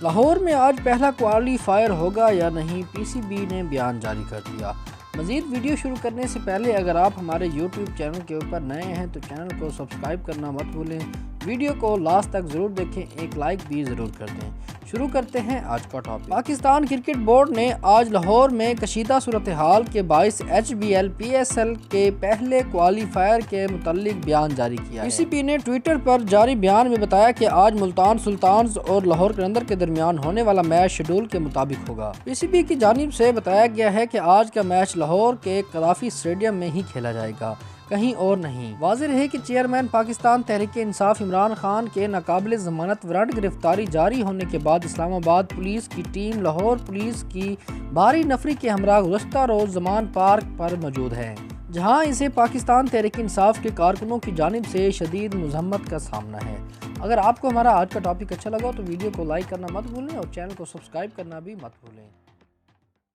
لاہور میں آج پہلا کوالیفائر ہوگا یا نہیں، پی سی بی نے بیان جاری کر دیا۔ مزید ویڈیو شروع کرنے سے پہلے اگر آپ ہمارے یوٹیوب چینل کے اوپر نئے ہیں تو چینل کو سبسکرائب کرنا مت بھولیں، ویڈیو کو لاسٹ تک ضرور دیکھیں، ایک لائک بھی ضرور کر دیں۔ شروع کرتے ہیں آج کا ٹاپک۔ پاکستان کرکٹ بورڈ نے آج لاہور میں کشیدہ صورتحال کے باعث H B L P S L کے پہلے کوالیفائر کے متعلق بیان جاری کیا ہے۔ پی سی بی نے ٹویٹر پر جاری بیان میں بتایا کہ آج ملتان سلطانز اور لاہور قلندر کے درمیان ہونے والا میچ شیڈول کے مطابق ہوگا۔ پی سی بی کی جانب سے بتایا گیا ہے کہ آج کا میچ لاہور کے قذافی اسٹیڈیم میں ہی کھیلا جائے گا، کہیں اور نہیں۔ واضح رہے کہ چیئرمین پاکستان تحریک انصاف عمران خان کے ناقابل ضمانت وارنٹ گرفتاری جاری ہونے کے بعد اسلام آباد پولیس کی ٹیم لاہور پولیس کی بھاری نفری کے ہمراہ گزشتہ روز زمان پارک پر موجود ہے، جہاں اسے پاکستان تحریک انصاف کے کارکنوں کی جانب سے شدید مزاحمت کا سامنا ہے۔ اگر آپ کو ہمارا آج کا ٹاپک اچھا لگا تو ویڈیو کو لائک کرنا مت بھولیں اور چینل کو سبسکرائب کرنا بھی مت بھولیں۔